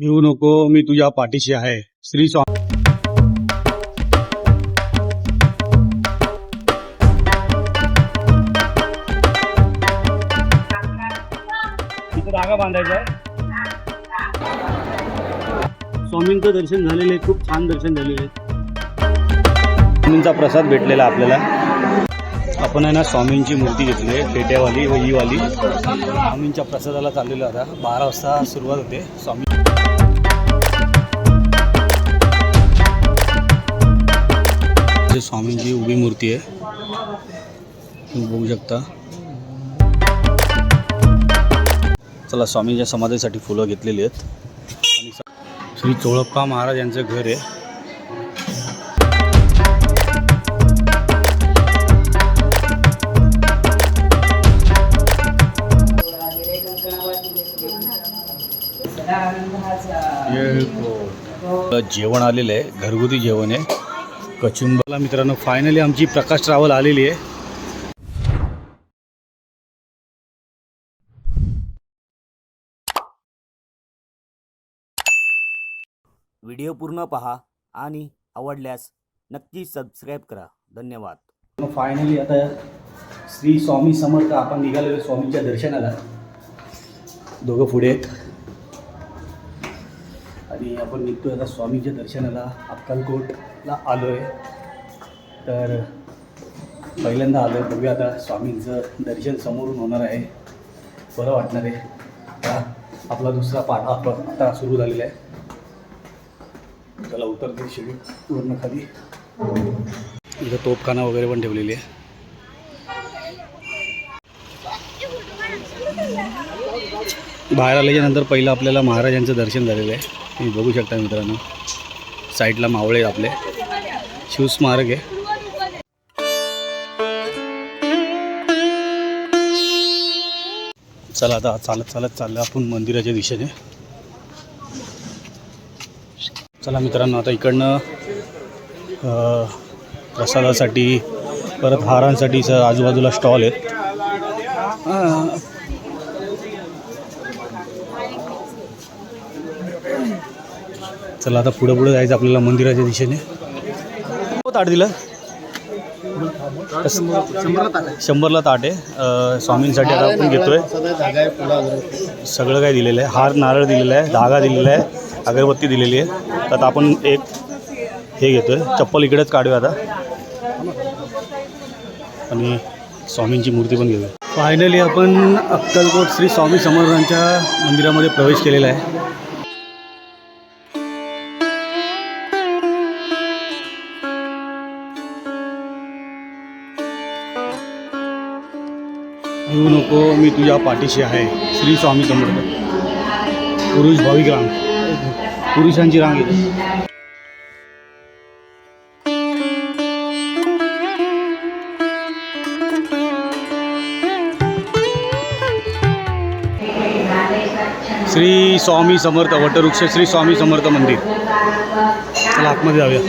भिवू नको, मी तुझ्या पाठीशी आहे. श्री स्वामी. तिथे धागा बांधायचा आहे. स्वामींचं दर्शन झालेलं आहे, खूप छान दर्शन झालेलं आहे. स्वामींचा प्रसाद भेटलेला आपल्याला. आपण आहे ना स्वामींची मूर्ती घेतली आहे, पेट्यावाली व ही वाली. स्वामींच्या प्रसादाला चाललेलो आता. 12 वाजता सुरुवात होते. स्वामी स्वामींची उभी मूर्ती आहे, तुम्ही बघू शकता. चला, स्वामींच्या समाधीसाठी फुलं घेतलेली आहेत. आणि श्री चोळप्पा महाराज यांचं घर आहे. जेवण आलेलं आहे, घरगुती जेवण आहे. कचुंबला मित्रांनो, फायनली आमची प्रकाश ट्रॅव्हल आलेली आहे. व्हिडिओ पूर्ण पहा आणि आवडल्यास नक्की सबस्क्राईब करा. धन्यवाद. फायनली आता श्री स्वामी समर्थ आपण निघालेलो स्वामींच्या दर्शनाला. दोघं पुढे आहेत आणि आपण निघतोय आता स्वामींच्या दर्शनाला. अक्कलकोटला आलो आहे, तर पहिल्यांदा आलो आहे. बघूया आता स्वामींचं दर्शन समोरून होणार आहे, बरं वाटणार आहे. आता आपला दुसरा पाठ आता सुरू झालेला आहे. त्याला उतरते शिडी पूर्ण खाली. इथं तोपखाना वगैरे पण ठेवलेली आहे. बाहेर आल्याच्यानंतर पहिलं आपल्याला महाराजांचं दर्शन झालेलं आहे. तुम्ही बघू शकता मित्रांनो, साईडला मावळे आपले शिवस्मारक आहे. चला आता चालत चाललं आपण मंदिराच्या दिशेने. चला मित्रांनो, आता इकडनं प्रसादासाठी परत हारांसाठी आजूबाजूला स्टॉल आहेत. चला आता पुढे जायचं आपल्याला मंदिराच्या दिशेने. ताट दिलं 100ला ताट आहे. स्वामींसाठी आता आपण घेतोय. सगळं काय दिलेलं आहे. हार नारळ दिलेला आहे, धागा दिलेला आहे, अगरबत्ती दिलेली आहे. तर आता आपण एक हे घेतोय. चप्पल इकडेच काढूया आता आणि स्वामींची मूर्ती पण घेऊया. फायनली आपण अक्कलकोट श्री स्वामी समर्थांच्या मंदिरामध्ये प्रवेश केलेला आहे. भिवू नको, मी तुझ्या पाठीशी आहे. श्री स्वामी समर्थ. पुरुष भाविक रांग, पुरुषांची रांग येते. श्री स्वामी समर्थ वटवृक्ष श्री स्वामी समर्थ मंदिर. चला आतमध्ये जाऊया.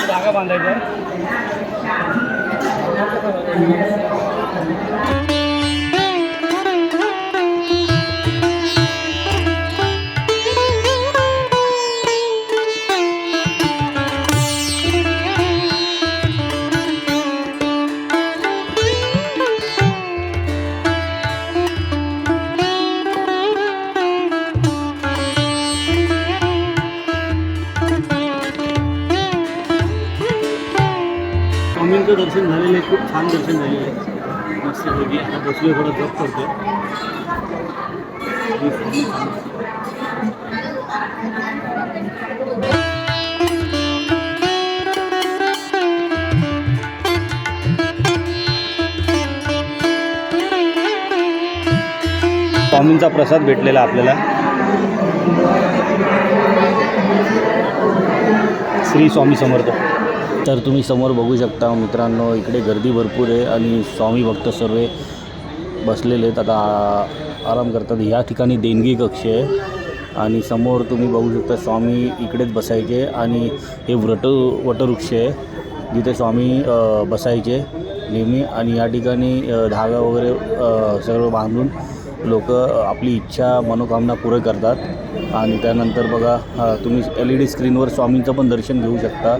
धागा बांधायचा आहे. स्वामींचं दर्शन झालेलं आहे, खूप छान दर्शन झालेलं आहे. मस्तपैकी आता बसलोय, थोडं जप करतो. स्वामींचा प्रसाद भेटलेला आपल्याला. श्री स्वामी समर्थ. तर तुम्ही समोर बघू शकता मित्रांनो, इकडे गर्दी भरपूर आहे आणि स्वामी भक्त सर्व बसलेले आहेत, आता आराम करतात. या ठिकाणी देणगी कक्ष आहे आणि समोर तुम्ही बघू शकता स्वामी इकडेच बसायचे आणि हे वटवृक्ष आहे जिथे स्वामी बसायचे नेहमी. आणि या ठिकाणी धागा वगैरे सर्व बांधून लोक आपली इच्छा मनोकामना पुरे करतात. आणि त्यानंतर बघा तुम्ही LED स्क्रीनवर स्वामींचं पण दर्शन घेऊ शकता.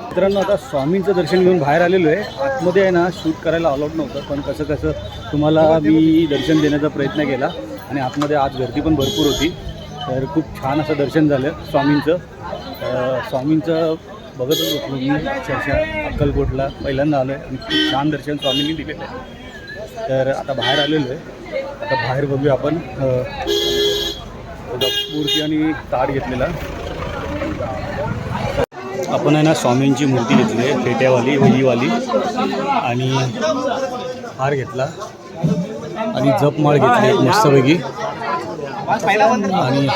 मित्रांनो, आता स्वामींचं दर्शन घेऊन बाहेर आलेलो आहे. आतमध्ये आहे ना शूट करायला अलाउड नव्हतं, पण कसं तुम्हाला मी दर्शन देण्याचा प्रयत्न केला. आणि आतमध्ये आज गर्दी पण भरपूर होती, तर खूप छान असं दर्शन झालं स्वामींचं. स्वामींचं बघतच होतो मी अक्षरशः अक्कलकोटला पहिल्यांदा आलो आहे आणि खूप छान दर्शन स्वामींनी दिलेलं आहे. तर आता बाहेर आलेलो आहे. आता बाहेर बघूया आपण मूर्ती आणि ताट घेतलेला. आपण आहे ना स्वामींची मूर्ती घेतली आहे, फेट्यावाली वहीवाली, आणि हार घेतला आणि जपमाळ घेतली आहे मस्तपैकी, आणि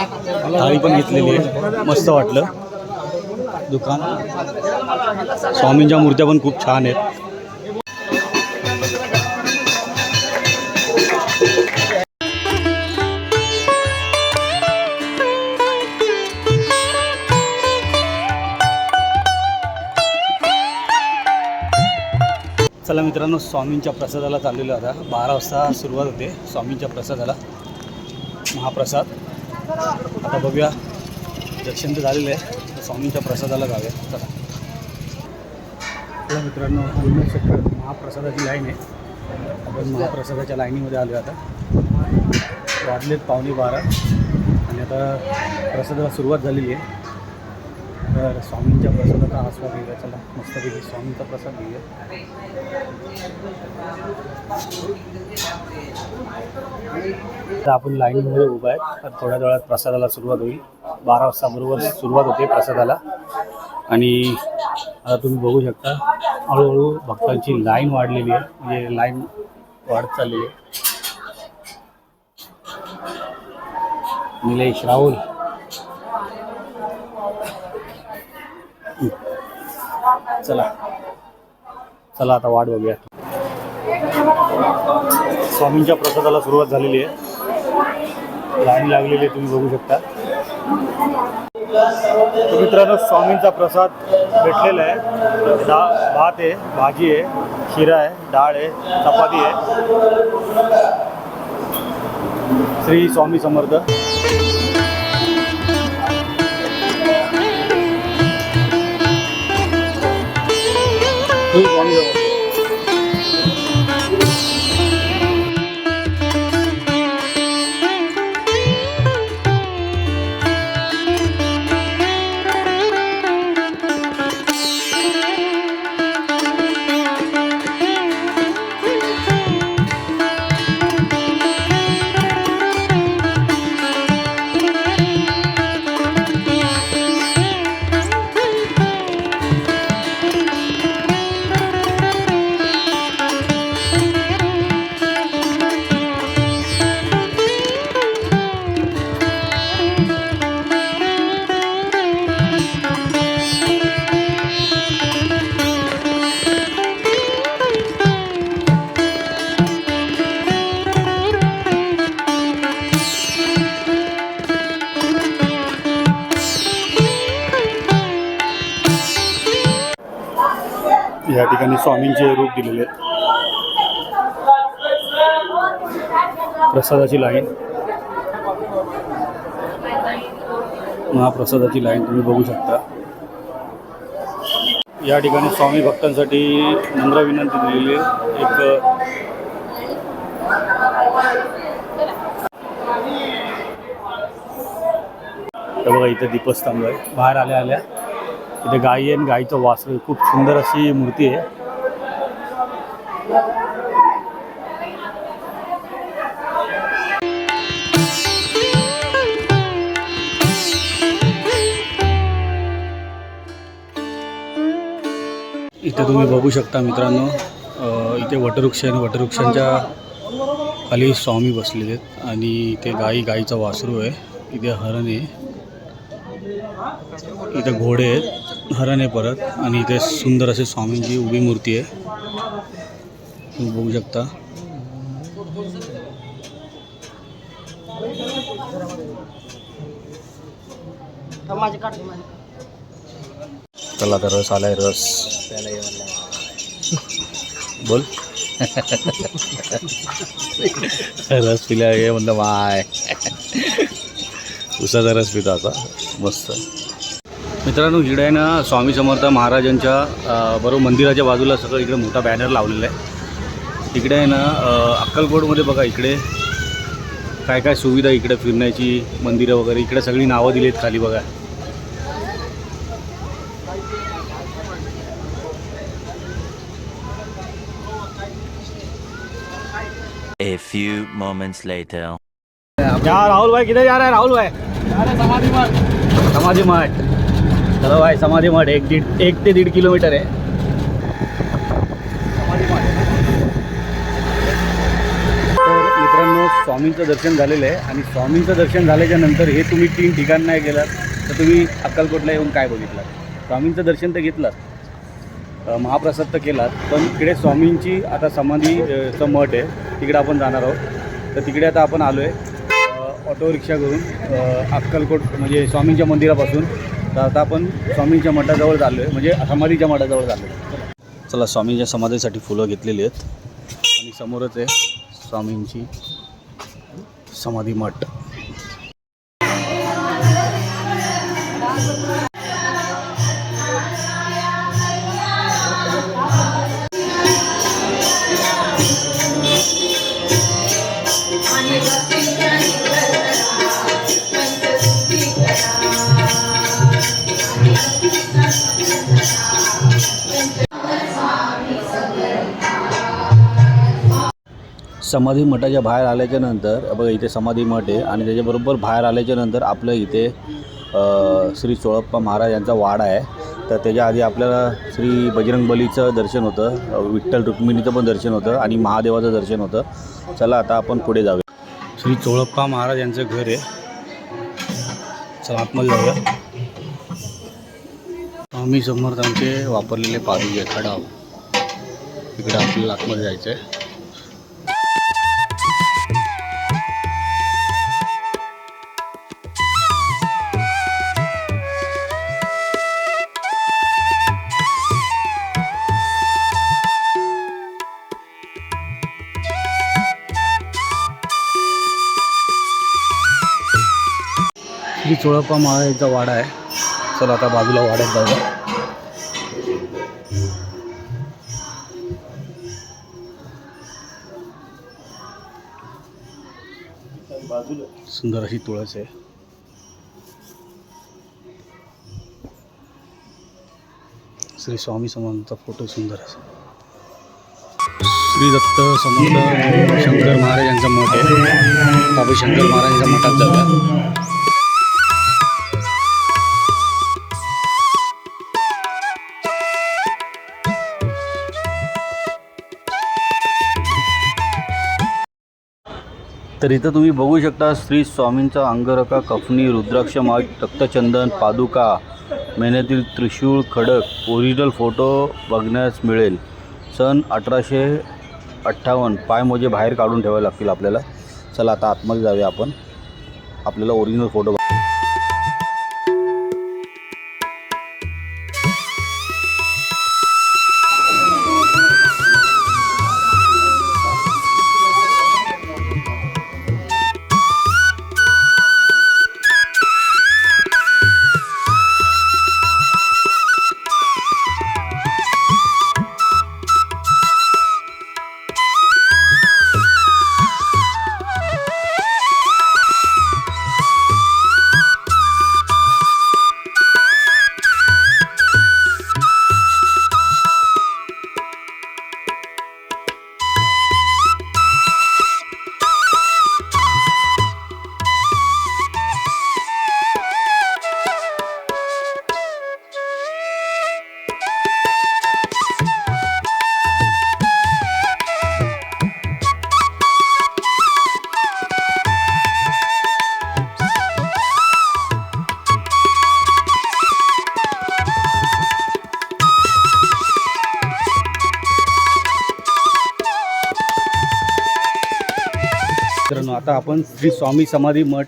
थाळी पण घेतलेली आहे. मस्त वाटलं दुकान. स्वामींच्या मूर्त्या पण खूप छान आहेत. चला मित्रांनो, स्वामींच्या प्रसादाला चाललेलो आता. 12 वाजता सुरुवात होते स्वामींच्या प्रसादाला, महाप्रसाद. आता बघूया, दर्शन तर झालेलं आहे, तर स्वामींच्या प्रसादाला जाऊया. चला मित्रांनो, महाप्रसादाची लाईन आहे. आपण महाप्रसादाच्या लाईनीमध्ये आलो आता. वाजलेत 11:15 आणि आता प्रसादाला सुरुवात झालेली आहे. तर स्वामींच्या प्रसादाचा आस्वाद घेऊया. चला मस्तपैकी स्वामींचा प्रसाद घेऊया. तर आपण लाईनमध्ये उभा आहे. तर थोड्या वेळात प्रसादाला सुरुवात होईल. 12 वाजता बरोबर सुरुवात होते प्रसादाला. आणि आता तुम्ही बघू शकता हळूहळू भक्तांची लाईन वाढलेली आहे, म्हणजे लाईन वाढत चाललेली आहे. निलेश राहुल, चला चला आता वाट बघूया. स्वामींच्या प्रसादाला सुरुवात झालेली आहे. लाईन लागलेली आहे, तुम्ही बघू शकता. तर मित्रांनो, स्वामींचा प्रसाद भेटलेला आहे. भात आहे, भाजी आहे, शिरा आहे, डाळ आहे, चपाती आहे. श्री स्वामी समर्थ. या ठिकाणी स्वामींचे रूप दिलेले आहेत. प्रसादाची लाईन, महाप्रसादाची लाईन तुम्ही बघू शकता. या ठिकाणी स्वामी भक्तांसाठी नम्र विनंती दिलेली आहे. एक बघा, इथे दीपस्तंभ आहे. बाहेर आल्या आल्या इथे गाई आहे आणि गाईचं वासरू. खूप सुंदर अशी मूर्ती आहे. इथे तुम्ही बघू शकता मित्रांनो, इथे वटवृक्ष आणि वटवृक्षांच्या खाली स्वामी बसलेले आहेत आणि इथे गाईचा वासरू आहे, इथे हरण आहे, इथे घोडे आहेत, हरण आहे परत, आणि इथे सुंदर असे स्वामींची उभी मूर्ती आहे, तुम्ही बघू शकता. चला तर रस आलाय, रस बोल. रस पिला हे म्हणलं माय, उसाचा रस पिता आता मस्त. मित्रांनो, इकडे आहे ना स्वामी समर्थ महाराजांच्या बरोबर मंदिराच्या बाजूला सगळं इकडे मोठा बॅनर लावलेला आहे. इकडे आहे ना अक्कलकोटमध्ये बघा इकडे काय काय सुविधा, इकडे फिरण्याची मंदिरं वगैरे, इकडे सगळी नावं दिली आहेत खाली बघा. A few moments later. Rahul भाई किधर जा रहा है? राहुल भाई समाधी मठ. समाधी मठ, चलो भाई समाधी मठ 1 ते 1.5 किलोमीटर आहे समाधी मठ. तर मित्रांनो, स्वामींचं दर्शन झालेलं आहे आणि स्वामींचं दर्शन झाल्याच्या नंतर हे तुम्ही 3 ठिकाण नाही गेलात तर तुम्ही अक्कलकोटला येऊन काय बघितलं? स्वामींचं दर्शन तर घेतलं, महाप्रसाद तर केलात, पण इकडे स्वामींची आता समाधीचं मठ आहे, तिकडे आपण जाणार आहोत. तर तिकडे आता आपण आलो आहे ऑटो रिक्षा करून अक्कलकोट म्हणजे स्वामींच्या मंदिरापासून. तर आता आपण स्वामींच्या मठाजवळ आलो आहे, म्हणजे समाधीच्या मठाजवळ आलो आहे. चला, स्वामींच्या समाधीसाठी फुलं घेतलेली आहेत आणि समोरच आहे स्वामींची समाधी मठ. समाधी मठाच्या बाहेर आल्याच्या नंतर बघा इथे समाधी मठ आहे आणि त्याच्याबरोबर बाहेर आल्याच्या नंतर आपलं इथे श्री चोळप्पा महाराज यांचा वाडा आहे. तर त्याच्या आधी आपल्याला श्री बजरंगबलीचं दर्शन होतं, विठ्ठल रुक्मिणीचं पण दर्शन होतं आणि महादेवाचं दर्शन होतं. चला आता आपण पुढे जाऊया. श्री चोळप्पा महाराज यांचं घर आहे, चला आतमध्ये जाऊया. स्वामी समर्थांचे वापरलेले पादुके खडाव, इकडे आपल्याला आतमध्ये जायचं आहे. श्री चोळप्पा महाराजांचा वाडा आहे. चला आता बाजूला वाड्यात जाऊया. सुंदर अशी तुळस आहे. श्री स्वामी समर्थांचा फोटो सुंदर असा. श्री दत्त समर्थ शंकर महाराज यांचा मठ आहे. बाबू शंकर महाराजांच्या मठात जाऊया. तर इथं तुम्ही बघू शकता श्री स्वामींचा अंगरखा, कफनी, रुद्राक्ष माळ, रक्तचंदन, पादुका, मेहनतील त्रिशूळ, खडक, ओरिजिनल फोटो बघण्यास मिळेल. सन 1858. पायमोजे बाहेर काढून ठेवावे लागतील आपल्याला. चला आता आतमध्ये जाऊया आपण, आपल्याला ओरिजिनल फोटो. आता आपण श्री स्वामी समाधी मठ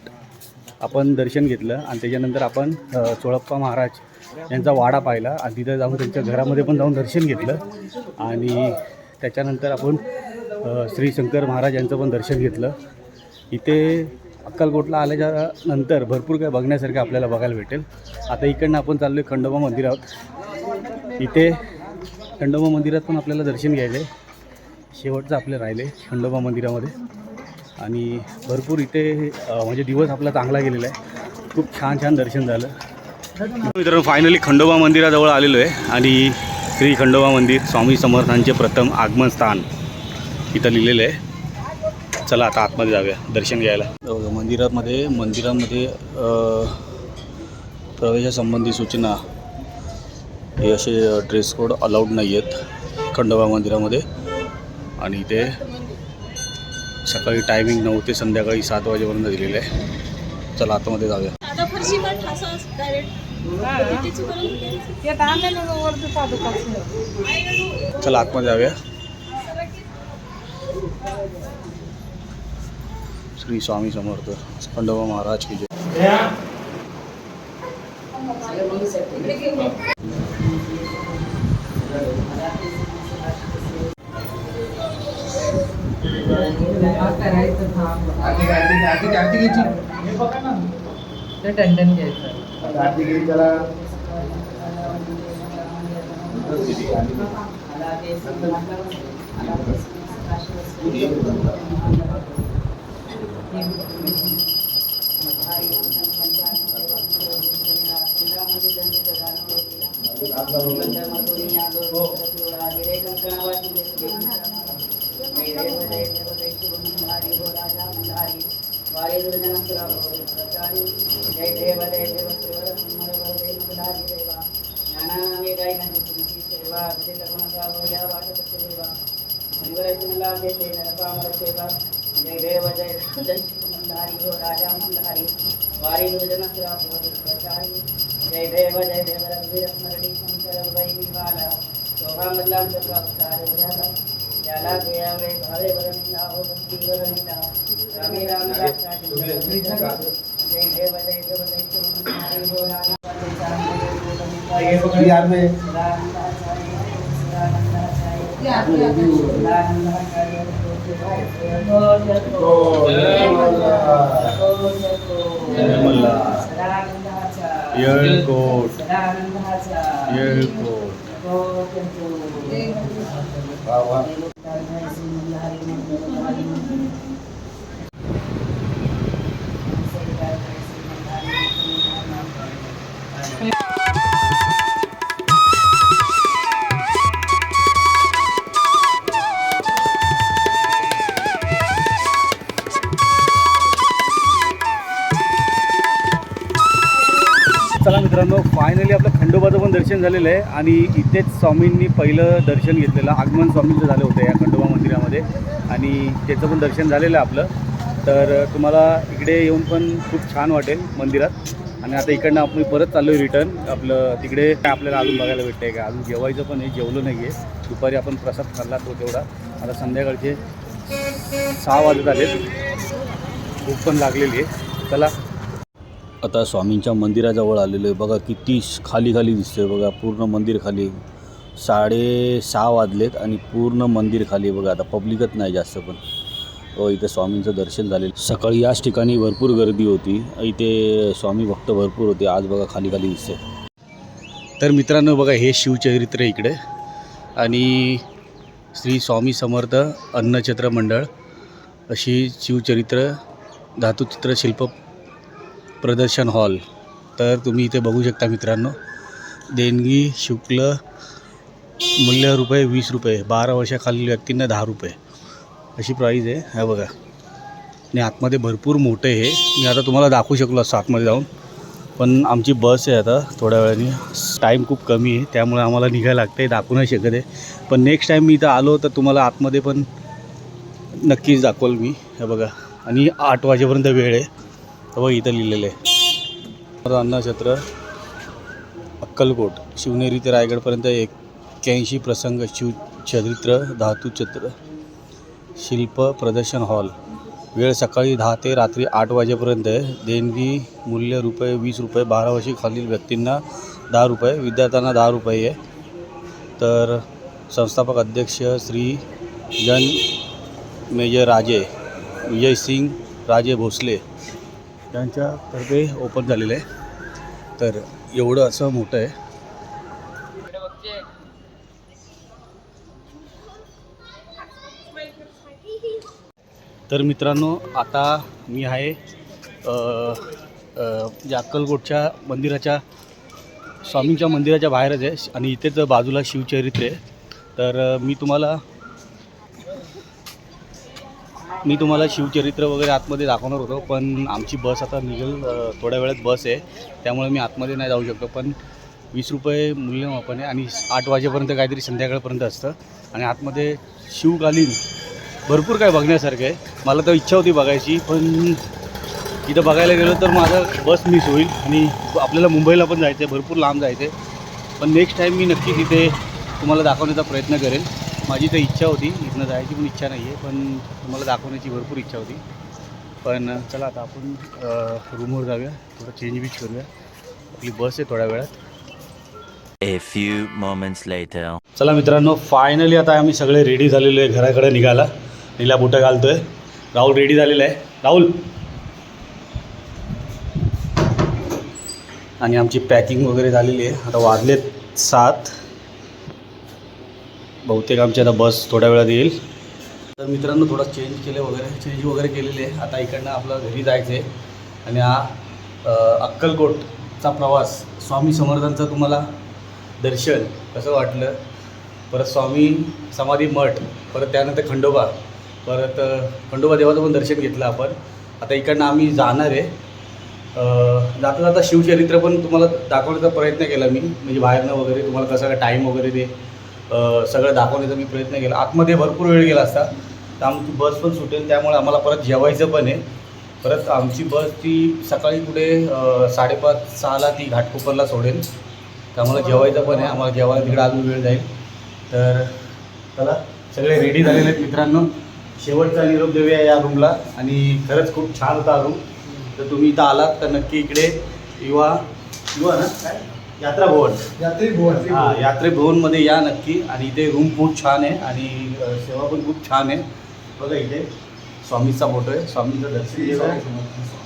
आपण दर्शन घेतलं आणि त्याच्यानंतर आपण चोळप्पा महाराज यांचा वाडा पाहिला आणि तिथं जाऊन त्यांच्या घरामध्ये पण जाऊन दर्शन घेतलं आणि त्याच्यानंतर आपण श्री शंकर महाराज यांचं पण दर्शन घेतलं. इथे अक्कलकोटला आल्याच्या नंतर भरपूर काय बघण्यासारखं आपल्याला बघायला भेटेल. आता इकडनं आपण चाललो आहे खंडोबा मंदिरात. इथे खंडोबा मंदिरात पण आपल्याला दर्शन घ्यायचं आहे. शेवटचं आपलं राहिले खंडोबा मंदिरामध्ये आणि भरपूर इथे म्हणजे दिवस आपला चांगला गेलेला आहे. खूप छान दर्शन झालं. मित्रांनो फायनली खंडोबा मंदिराजवळ आलेलो आहे आणि श्री खंडोबा मंदिर स्वामी समर्थांचे प्रथम आगमन स्थान इथं लिहिलेलं आहे. चला आता आतमध्ये जाऊया दर्शन घ्यायला. मंदिरामध्ये प्रवेशासंबंधी सूचना हे असे ड्रेस कोड अलाउड नाही आहेत खंडोबा मंदिरामध्ये आणि इथे सकाळी टायमिंग 9 ते संध्याकाळी 7 वाजेपर्यंत दिलेलं आहे. चला आतमध्ये जाऊया. चला आतमध्ये जाऊया. श्री स्वामी समर्थ खंडोबा महाराज की जय. टंडन घ्यायचं. चला मित्रांनो फायनली आपलं खंडोबाचं पण दर्शन झालेलं आहे आणि इथेच स्वामींनी पहिलं दर्शन घेतलेलं आगमन स्वामींचं झालं होतं या खंडोबा मंदिरामध्ये आणि त्याचं पण दर्शन झालेलं आहे आपलं. तर तुम्हाला इकडे येऊन पण खूप छान वाटेल मंदिरात. आणि आता इकडनं आपण परत चाललो आहे रिटर्न. आपलं तिकडे काय आपल्याला अजून बघायला भेटतं आहे का, अजून जेवायचं पण आहे, जेवलो नाही आहे. दुपारी आपण प्रसाद खाल्ला तो तेवढा. आता संध्याकाळचे 6 वाजत आलेत, भूक पण लागलेली आहे. चला आता स्वामींच्या मंदिराजवळ आलेलो आहे. बघा किती खाली दिसतोय बघा, पूर्ण मंदिर खाली. 6:30 वाजलेत आणि पूर्ण मंदिर खाली बघा. आता पब्लिकच नाही जास्त पण इथे स्वामींचं दर्शन झालेलं. सकाळी याच ठिकाणी भरपूर गर्दी होती. इथे स्वामी भक्त भरपूर होते. आज बघा खाली दिसते. तर मित्रांनो बघा हे शिवचरित्र इकडे आणि श्री स्वामी समर्थ अन्नछत्र मंडळ अशी शिवचरित्र धातुचित्र शिल्प प्रदर्शन हॉल. तर तुम्ही इथे बघू शकता मित्रांनो. देणगी शुल्क मूल्य रुपये 20 रुपये, 12 वर्षाखालील व्यक्तींना 10 रुपये अशी प्राईज आहे. हे बघा आणि आतमध्ये भरपूर मोठं आहे. मी आता तुम्हाला दाखवू शकलो असं आतमध्ये जाऊन, पण आमची बस आहे आता थोड्या वेळाने. टाईम खूप कमी आहे त्यामुळे आम्हाला निघायला लागतं आहे, दाखवू नाही शकत आहे. पण नेक्स्ट टाईम मी इथं आलो तर तुम्हाला आतमध्ये पण नक्कीच दाखवल मी. हे बघा आणि 8 वाजेपर्यंत वेळ आहे. बघा इथं लिहिलेलं आहे अन्नछत्र अक्कलकोट शिवनेरी ते रायगडपर्यंत 81 प्रसंग शिवचरित्र धातुचित्र शिल्प प्रदर्शन हॉल. वेळ सकाळी 10 ते रात्री 8 वाजेपर्यंत आहे. देणगी मूल्य रुपये 20 रुपये, 12 वर्षी व्यक्तींना 10 रुपये, विद्यार्थ्यांना 10 रुपये आहे. तर संस्थापक अध्यक्ष श्री जन मेजर राजे विजय सिंग राजे भोसले यांच्यातर्फे ओपन झालेलं आहे. तर एवढं असं मोठं आहे. तर मित्रांनो, आता मी आहे जे अक्कलकोटच्या मंदिराच्या स्वामींच्या मंदिराच्या बाहेरच आहे आणि इथेच बाजूला शिवचरित्र आहे. तर मी तुम्हाला शिवचरित्र वगैरे आतमध्ये दाखवणार होतो, पण आमची बस आता निघेल थोड्या वेळात बस आहे, त्यामुळे मी आतमध्ये नाही जाऊ शकतो. पण 20 रुपये मूल्यमापन आहे आणि 8 वाजेपर्यंत काहीतरी संध्याकाळपर्यंत असतं आणि आतमध्ये शिवकालीन भरपूर काय बघण्यासारखं आहे. मला तर इच्छा होती बघायची, पण इथं बघायला गेलो तर माझा बस मिस होईल आणि आपल्याला मुंबईला पण जायचं आहे, भरपूर लांब जायचं आहे. पण नेक्स्ट टाईम मी नक्की तिथे तुम्हाला दाखवण्याचा प्रयत्न करेन. माझी तर इच्छा होती, इथनं जायची पण इच्छा नाही आहे, पण तुम्हाला दाखवण्याची भरपूर इच्छा होती. पण चला आता आपण रूमवर जाऊया, थोडं चेंज बीच करूया. आपली बस आहे थोड्या वेळात. A few moments later. चला मित्रांनो, फायनली आता आम्ही सगळे रेडी झालेलो आहे घराकडे निघायला. नीला बुटं घालतो आहे. राहुल रेडी झालेला आहे. राहुल, आणि आमची पॅकिंग वगैरे झालेली आहे. आता वाजलेत 7. बहुतेक आमची आता बस थोड्या वेळात येईल. तर मित्रांनो, थोडं चेंज वगैरे केलेले आहे. आता इकडनं आपलं घरी जायचं आहे आणि हा अक्कलकोटचा प्रवास, स्वामी समर्थांचा तुम्हाला दर्शन कसं वाटलं, परत स्वामी समाधी मठ, परत त्यानंतर खंडोबा, परत खंडोबा देवाचं पण दर्शन घेतलं आपण. आता इकडनं आम्ही जाणार आहे. जाता जाता शिवचरित्र पण तुम्हाला दाखवण्याचा प्रयत्न केला मी, म्हणजे बाहेरनं वगैरे तुम्हाला कसं काय टाईम वगैरे ते सगळं दाखवण्याचा मी प्रयत्न केला. आतमध्ये भरपूर वेळ गेला असता, तर आमची बस पण सुटेल, त्यामुळे आम्हाला परत जेवायचं पण आहे. परत आमची बस ती सकाळी कुठे 5:30-6ला ती घाटकोपरला सोडेल, त्यामुळे जेवायचं पण आहे. आम्हाला जेवायला तिकडे अजून वेळ जाईल. तर चला, सगळे रेडी झालेले आहेत मित्रांनो. शेवटचा निरोप देऊया या रूमला. आणि खरंच खूप छान होता रूम. तर तुम्ही इथं आलात तर नक्की इकडे युवा ना काय यात्रा भवन हां, यात्रे भवनमध्ये या नक्की. आणि इथे रूम खूप छान आहे आणि सेवा पण खूप छान आहे. बघा इथे स्वामीचा फोटो आहे, स्वामींचं दर्शन घेऊया.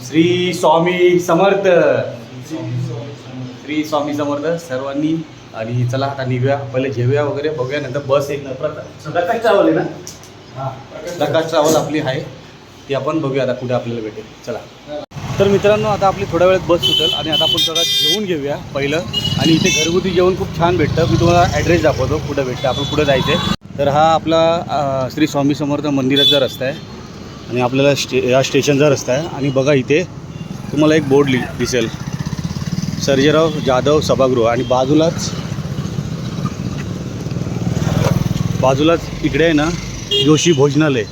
श्री स्वामी समर्थ, श्री स्वामी समर्थ सर्वांनी. आणि चला आता निघूया, पहिले जेवूया वगैरे, बघूया, नंतर बस एक प्रकाश ट्रॅव्हल आहे ना. हां, प्रकाश ट्रॅव्हल आपली आहे, ती आपण बघूया आता कुठे आपल्याला भेटेल. चला. तर मित्रांनो, आता आपली थोड्या वेळात बस सुटेल आणि आता आपण सगळं जेवून घेऊया पहिलं. आणि इथे घरगुती जेवण खूप छान भेटतं. मी तुम्हाला ॲड्रेस दाखवतो कुठं भेटतं, आपण कुठं जायचं आहे. तर हा आपला श्री स्वामी समर्थ मंदिराचा रस्ता आहे आणि आपल्याला या स्टेशनचा रस्ता आहे. आणि बघा इथे तुम्हाला एक बोर्ड दिसेल, सर्जेराव जाधव सभागृह. आणि बाजूलाच इकडे आहे ना जोशी भोजनालय,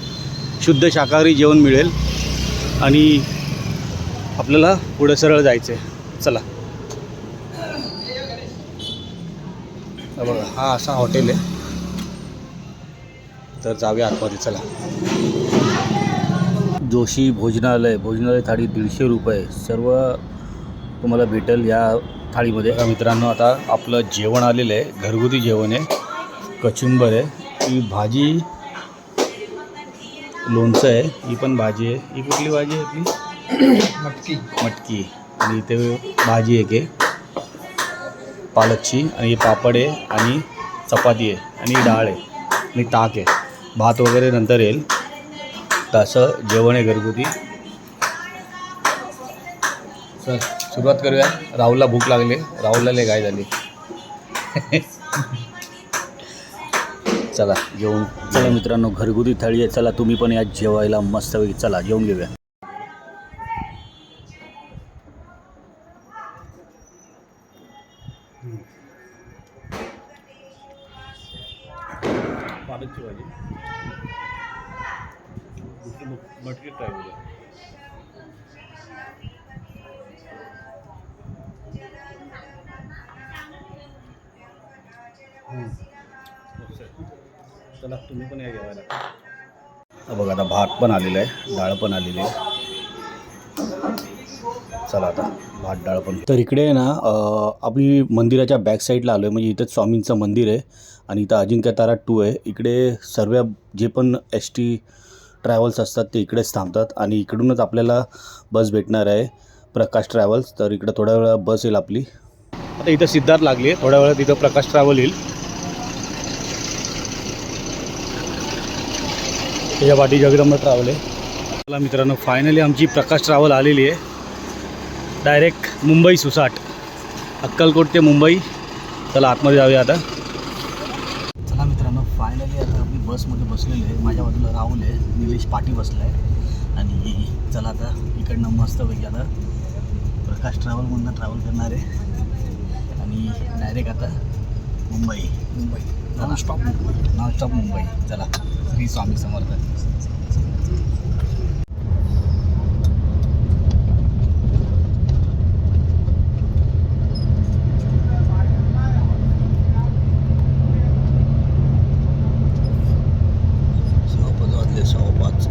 शुद्ध शाकाहारी जेवण मिळेल. आणि आपल्याला पुढे सरळ जायचं आहे. चला. बघा, हा असा हॉटेल आहे. तर जाऊया आतमध्ये. चला. जोशी भोजनालय थाळी 150 रुपये सर्व तुम्हाला भेटेल या थाळीमध्ये. मित्रांनो, आता आपलं जेवण आलेलं आहे, घरगुती जेवण आहे. कचुंबर आहे, ही भाजी, लोणचं आहे, ही पण भाजी आहे. ही कुठली भाजी आहे आपली? मटकी. आणि इथे भाजी एक आहे पालकची, आणि पापड आहे आणि चपाती आहे आणि डाळ आहे आणि ताक आहे. भात वगैरे नंतर येईल. तर असं जेवण आहे घरगुती. चल सुरुवात करूया. राहुलला भूक लागली, राहुलला लय गाय झाली. चला जेवून. चला मित्रांनो, घरगुती थाळी आहे. चला तुम्ही पण या जेवायला मस्तपैकी. चला जेवून घेऊया. पालकची भाजी, मटकी ट्राय करूया. चला तुम्ही पण या जेवायला. बघा आता भात पण आलेलं आहे, डाळ पण आलेली आहे. चला आता भात डाळ पण. तर इकडे आहे ना आम्ही मंदिराच्या बॅक साईडला आलो आहे, म्हणजे इथंच स्वामींचं मंदिर आहे आणि इथं अजिंक्यतारा 2 आहे. इकडे सर्व जे पण ST ट्रॅव्हल्स असतात ते इकडेच थांबतात आणि इकडूनच आपल्याला बस भेटणार आहे, प्रकाश ट्रॅव्हल्स. तर इकडं थोड्या वेळा बस येईल आपली. आता इथं सिद्धार्थ लागली आहे, थोड्या वेळात इथं प्रकाश ट्रॅव्हल येईल. त्याच्या पाठी जगदंबा ट्रॅव्हल आहे. चला मित्रांनो, फायनली आमची प्रकाश ट्रॅव्हल आलेली आहे. डायरेक्ट मुंबई सुसाट, अक्कलकोट ते मुंबई. चला आतमध्ये जाऊया आता. चला मित्रांनो, फायनली आता आम्ही बसमध्ये बसलेलो आहे. माझ्या बाजूला राहुल आहे, निलेश पाटी बसला आहे आणि चला आता इकडनं मस्तपैकी आता प्रकाश ट्रॅव्हलमधून ट्रॅव्हल करणार आहे आणि डायरेक्ट आता मुंबई नॉनस्टॉप मुंबई. चला, श्री स्वामी समर्थ. सव्वा 5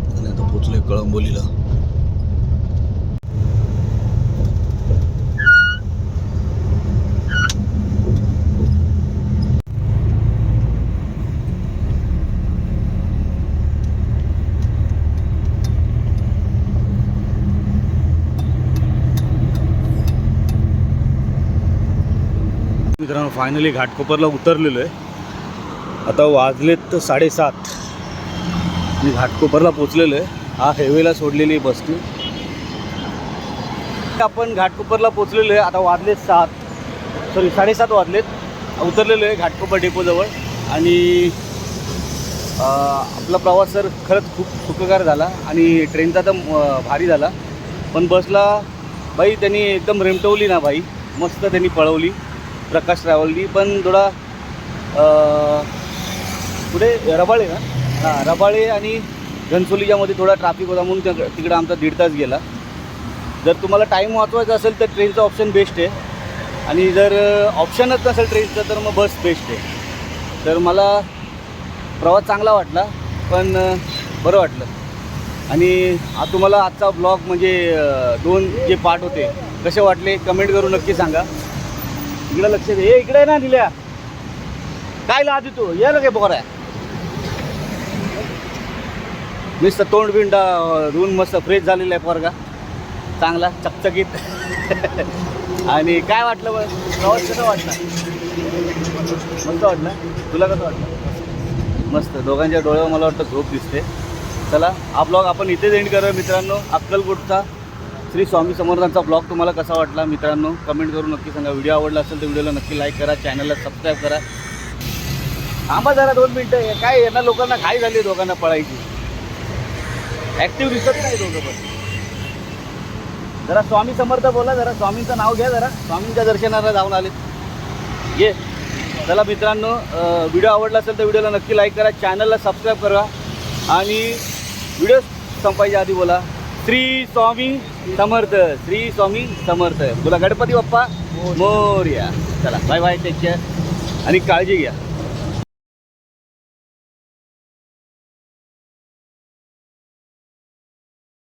आणि आता पोचलोय कळंबोलीला. मित्रांनो, फायनली घाटकोपरला उतरलेलो आहे. आता वाजलेत 7:30 मी घाटकोपरला पोचलेलो आहे. हा हायवेला सोडलेली बसती. आपण घाटकोपरला पोचलेलो आहे. आता वाजलेत 7:30 वाजलेत. उतरलेलो आहे घाटकोपर डेपोजवळ आणि आपला प्रवास सर खरंच खूप सुखकर झाला आणि ट्रेनचा तर भारी झाला. पण बसला बाई त्यांनी एकदम रेमटवली ना बाई, मस्त त्यांनी पळवली प्रकाश ट्रॅव्हलनी. पण थोडा पुढे रबाळे ना, हां रबाळे आणि घनसोलीच्यामध्ये थोडा ट्रॅफिक होता म्हणून तिकडं आमचा 1.5 तास गेला. जर तुम्हाला टाईम वाचवायचा असेल तर ट्रेनचा ऑप्शन बेस्ट आहे आणि जर ऑप्शनच नसेल ट्रेनचं तर मग बस बेस्ट आहे. तर मला प्रवास चांगला वाटला, पण बरं वाटलं. आणि तुम्हाला आजचा ब्लॉग म्हणजे 2 जे पार्ट होते कसे वाटले कमेंट करून नक्की सांगा. इकडं लक्ष दे, इकडे ना दिल्या काय लाज तू ये लगे बोर आहे. नुसतं तोंड बिंड धुवून मस्त फ्रेश झालेला आहे पोरगा, चांगला चकचकीत. आणि काय वाटलं बरं प्रवास, कसं वाटला? मस्त वाटलं. तुला कसं वाटलं? मस्त. दोघांच्या डोळ्यावर मला वाटतं झोप दिसते. चला, हा ब्लॉग आपण इथेच एंड करूया मित्रांनो. अक्कलकोटचा श्री स्वामी समर्थांचा ब्लॉग तुम्हाला कसा वाटला मित्रांनो कमेंट करून नक्की सांगा. व्हिडिओ आवडला असेल तर व्हिडिओला नक्की लाईक करा, चॅनलला सबस्क्राईब करा. थांबा जरा 2 मिनटं. काय यांना लोकांना घाई झाली, दोघांना पळायची. ॲक्टिव्ह दिसत नाही दोघं पण. जरा स्वामी समर्थ बोला, जरा स्वामींचं नाव घ्या, जरा स्वामींच्या दर्शनाला जाऊन आलेत. ये चला मित्रांनो, व्हिडिओ आवडला असेल तर व्हिडिओला नक्की लाईक करा, चॅनलला सबस्क्राईब करा आणि व्हिडिओ संपायच्या आधी बोला श्री स्वामी समर्थ, श्री स्वामी समर्थ. बोला गणपती बाप्पा मोरया. चला बाय बाय, टेक केअर आणि काळजी घ्या.